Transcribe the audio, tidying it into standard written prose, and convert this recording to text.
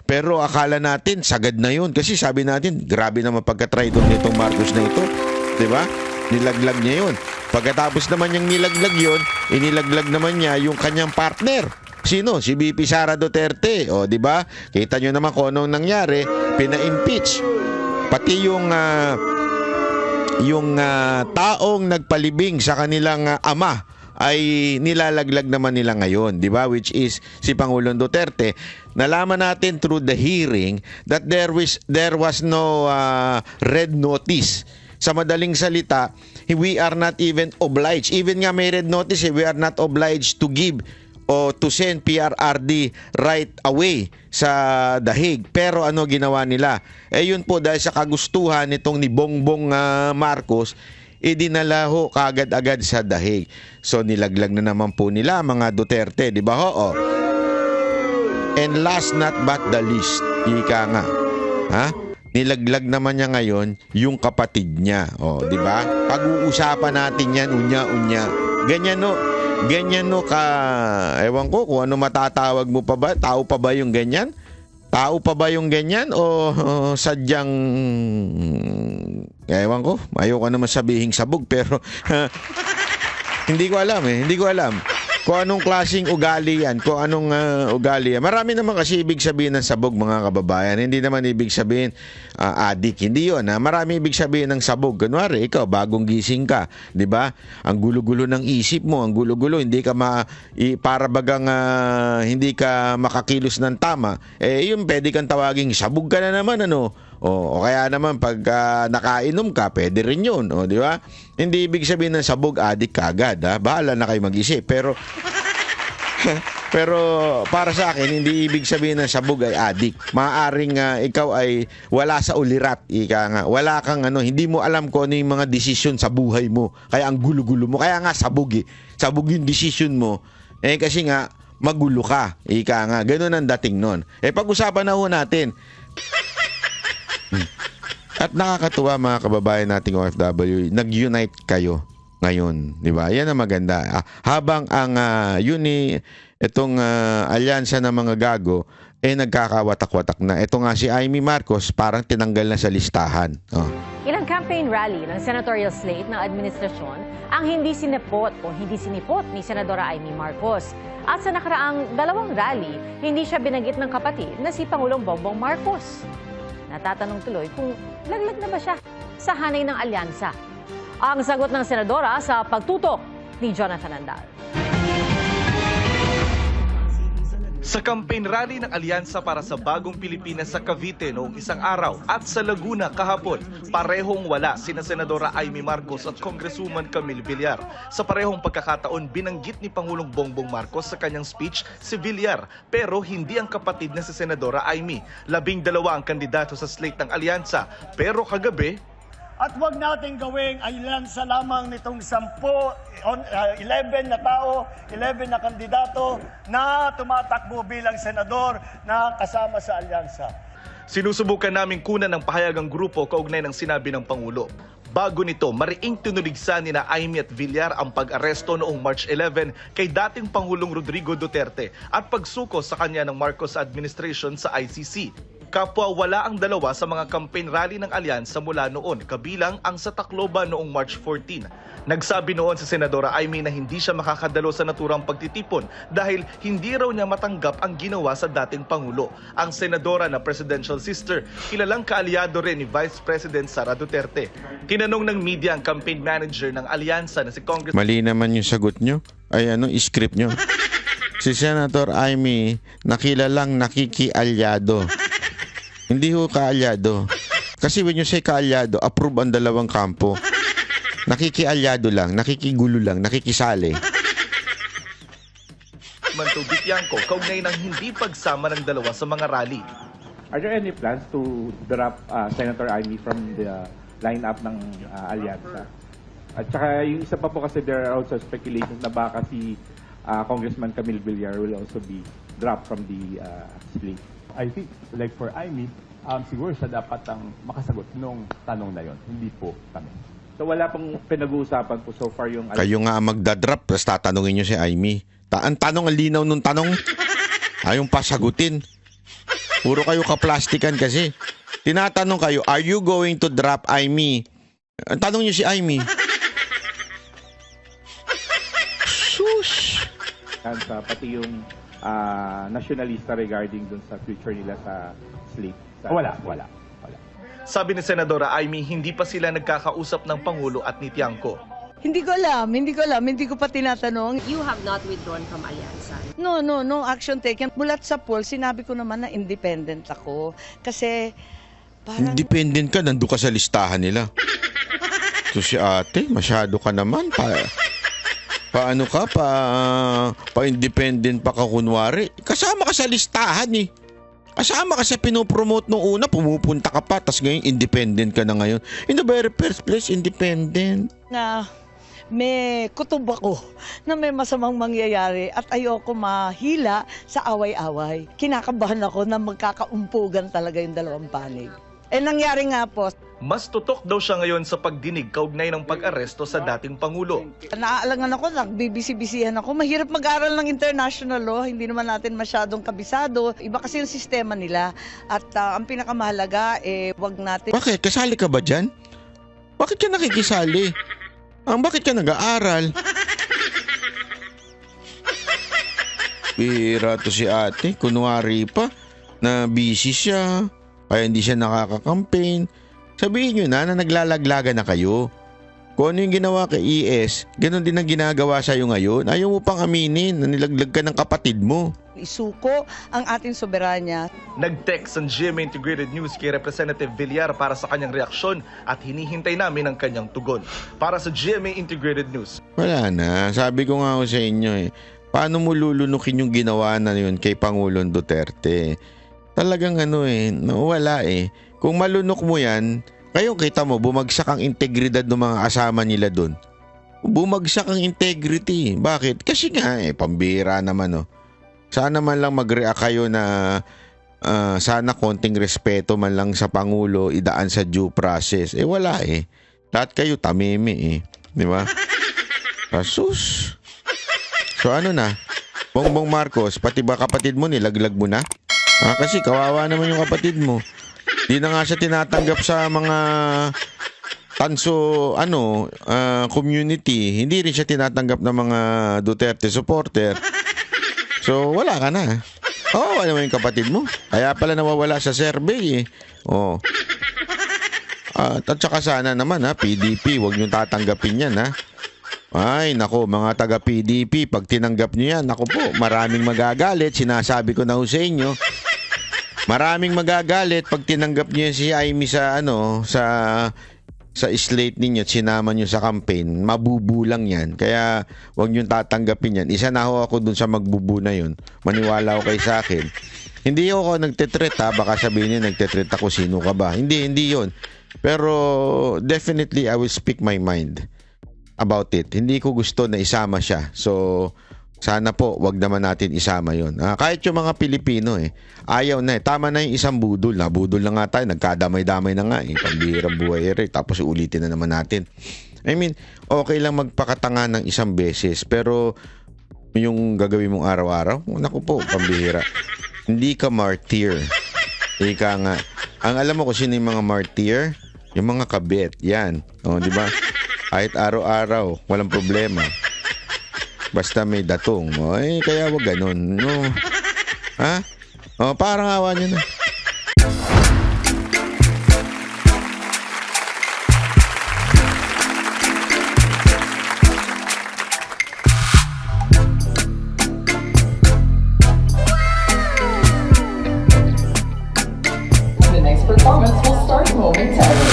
Pero akala natin, sagad na yun. Kasi sabi natin, grabe naman pagka-traitor nitong Marcos na ito. Diba? Nilaglag niya yun. Pagkatapos naman niyang nilaglag yun, inilaglag naman niya yung kanyang partner. Sino? Si VP Sara Duterte. O, diba? Kita nyo naman kung anong nangyari. Pina-impeach. Pati yung taong nagpalibing sa kanilang ama ay nilalaglag naman nila ngayon, di ba? Which is si Pangulong Duterte. Nalaman natin through the hearing that there was no red notice. Sa madaling salita, we are not even obliged. Even nga may red notice, we are not obliged to give o to send PRRD right away sa dahig. Pero ano ginawa nila? Yun po dahil sa kagustuhan nitong ni Bongbong Marcos, idinala ho kagad-agad sa dahig. So nilaglag na naman po nila mga Duterte, di ba ho? Oh. And last not but the least, ika nga. Ha? Nilaglag naman niya ngayon yung kapatid niya. Oh, di ba? Pag-uusapan natin yan unya-unya. Ganyan no ka, ewan ko kung ano matatawag mo pa ba? Tao pa ba yung ganyan? Tao pa ba yung ganyan o sadyang ewan ko, ayoko naman sabihing sabog pero hindi ko alam kung anong klaseng ugali yan, kung anong ugali yan. Marami naman kasi ibig sabihin ng sabog mga kababayan, hindi naman ibig sabihin adik, hindi yun. Marami ibig sabihin ng sabog. Kunwari, ikaw, bagong gising ka, di ba? Ang gulo-gulo ng isip mo, ang gulo-gulo, hindi ka para bagang hindi ka makakilos ng tama. Yun, pwede kang tawaging sabog ka na naman, ano? O kaya naman pag nakainom ka, pwede rin yun, di ba? Hindi ibig sabihin ng sabog, adik ka agad, ha? Bahala na kayo mag-isip. Pero para sa akin, hindi ibig sabihin ng sabog ay adik. Maaaring ikaw ay wala sa ulirat, ika nga. Wala kang hindi mo alam kung ano yung mga desisyon sa buhay mo. Kaya ang gulo-gulo mo. Kaya nga sabog eh. Sabog yung desisyon mo. Kasi nga, magulo ka, ika nga. Ganun ang dating nun. Pag-usapan na ho natin. At nakakatuwa mga kababayan nating OFW, nag-unite kayo ngayon, di ba? Yan ang maganda. Habang ang itong alyansa ng mga gago nagkakawatak-watak na. Ito nga si Amy Marcos parang tinanggal na sa listahan. Ilang campaign rally ng senatorial slate ng administrasyon ang hindi sinipot ni Senadora Amy Marcos. At sa nakaraang 2 rally, hindi siya binanggit ng kapatid na si Pangulong Bongbong Marcos. Natatanong tuloy kung laglag na ba siya sa hanay ng alyansa. Ang sagot ng senadora sa pagtutok ni Jonathan Andal. Sa campaign rally ng Alyansa para sa Bagong Pilipinas sa Cavite noong isang araw at sa Laguna kahapon, parehong wala sina Senadora Amy Marcos at Congresswoman Camille Villar. Sa parehong pagkakataon, binanggit ni Pangulong Bongbong Marcos sa kanyang speech si Villar, pero hindi ang kapatid na si Senadora Amy. 12 ang kandidato sa slate ng Alyansa, pero kagabi, at huwag natin gawing alyansa lamang nitong 11 na tao, 11 na kandidato na tumatakbo bilang senador na kasama sa alyansa. sinusubukan naming kunan ng pahayag ang grupo kaugnay ng sinabi ng Pangulo. Bago nito, mariing tinuligsa ni na Amy at Villar ang pag-aresto noong March 11 kay dating Pangulong Rodrigo Duterte at pagsuko sa kanya ng Marcos administration sa ICC. Kapwa wala ang dalawa sa mga campaign rally ng alyansa mula noon, kabilang ang sa Tacloban noong March 14. Nagsabi noon si Senadora Amy na hindi siya makakadalo sa naturang pagtitipon dahil hindi raw niya matanggap ang ginawa sa dating Pangulo. Ang senadora na presidential sister, kilalang kaalyado rin ni Vice President Sara Duterte. Tinanong ng media ang campaign manager ng alyansa na si Congress... Mali naman yung sagot nyo. Ay script nyo. Si Senator Amy, nakilalang nakikialyado. Hindi ho kaalyado. Kasi when you say kaalyado, approve ang dalawang kampo. Nakikialyado lang, nakikigulo lang, nakikisali. Manto Bitiangco, kaugnay ng hindi pagsama ng dalawa sa mga rally. Are there any plans to drop Senator Amy from the lineup ng alyansa? At saka yung isa pa po kasi there are also speculations na baka si Congressman Camille Villar will also be dropped from the slate. I think, like for Amy, siguro siya dapat ang makasagot nung tanong na yon, hindi po kami. So wala pong pinag-uusapan po so far yung... Kayo nga ang magdadrop, tapos tatanungin nyo si Amy. Ang tanong, ang linaw nung tanong. Ayong pasagutin. Puro kayo kaplastikan kasi. Tinatanong kayo, are you going to drop Aimee? Ang tanong niyo si Aimee. Sus! And pati yung nationalista regarding dun sa future nila sa slate. Wala. Sabi ni Senadora Aimee, hindi pa sila nagkakausap ng Pangulo at ni Tiangco. Hindi ko alam, hindi ko pa tinatanong. You have not withdrawn from Alyansa. No action taken. Mulat sa poll, sinabi ko naman na independent ako. Kasi parang Independent ka, nandun ka sa listahan nila. So si ate, masyado ka naman. Paano ka? Pa-independent pa ka kunwari. Kasama ka sa listahan eh. Kasama ka sa pinopromote nung una, pumupunta ka pa, tas ngayon independent ka na ngayon. In the very first place, independent. na may kutob ako na may masamang mangyayari at ayoko mahila sa away-away. Kinakabahan ako na magkakaumpugan talaga yung dalawang panig. Nangyari nga po. Mas tutok daw siya ngayon sa pagdinig kaugnay ng pag-aresto sa dating Pangulo. Naaalangan ako, nagbibisi-bisihan ako. Mahirap mag-aral ng international law, hindi naman natin masyadong kabisado. Iba kasi yung sistema nila. At ang pinakamahalaga, wag natin... Bakit? Kasali ka ba dyan? Bakit ka nakikisali? Bakit ka nag-aaral? Bira to si ate. Kunwari pa na busy siya. Kaya hindi siya nakaka-campaign. Sabihin nyo na naglalaglagan na kayo. Kung ano yung ginawa kay ES, ganun din ang ginagawa sa'yo ngayon. Ayaw mo pang aminin na nilaglag ka ng kapatid mo. Isuko ang ating soberanya. Nag-text ang GMA Integrated News kay Representative Villar para sa kanyang reaksyon at hinihintay namin ang kanyang tugon. Para sa GMA Integrated News. Wala na. Sabi ko nga sa inyo paano mo lulunukin yung ginawa na yun kay Pangulong Duterte? Talagang wala eh. Kung malunok mo yan, kayo kita mo, bumagsak ang integridad ng mga kasama nila doon. Bumagsak ang integrity. Bakit? Kasi nga pambira naman Sana man lang mag-react kayo na sana konting respeto man lang sa Pangulo, idaan sa due process. Wala Lahat kayo tamimi Di ba? Asus. So ano na? Bongbong Marcos, pati ba kapatid mo nilaglag mo na? Kasi kawawa naman yung kapatid mo. Di na nga siya tinatanggap sa mga tanso community. Hindi rin siya tinatanggap ng mga Duterte supporter. So wala ka na. Wala naman yung kapatid mo. Kaya pala nawawala sa survey At saka sana naman PDP, huwag niyong tatanggapin yan Ay, nako, mga taga-PDP, pag tinanggap niyo yan, nako po, maraming magagalit. Sinasabi ko na sa inyo. Maraming magagalit pag tinanggap niyo si Aimee sa sa slate ninyo at sinama niyo sa campaign. Mabubulang yan. Kaya huwag niyo tatanggapin yan. Isa na ako dun sa magbubu na yun. Maniwala ko kayo sa akin. Hindi ako nagtetreat baka sabihin niyo nagtetreat ako, sino ka ba? Hindi yun. Pero definitely I will speak my mind about it. Hindi ko gusto na isama siya. So sana po wag naman natin isama yon. Kahit yung mga Pilipino ayaw na tama na yung isang budol. Budol na nga tayo, nagkadamay-damay na nga pambihirang buhay tapos ulitin na naman natin. I mean, okay lang magpakatanga ng isang beses, pero yung gagawin mong araw-araw, naku po, pambihira. Hindi ka martyr. Ika nga. Ang alam mo kung sino yung mga martyr? Yung mga kabit. Yan. Di ba? Kahit araw-araw, walang problema. Basta may datong. Kaya wag ganun. Parang awa nyo na. The next performance will start momentarily.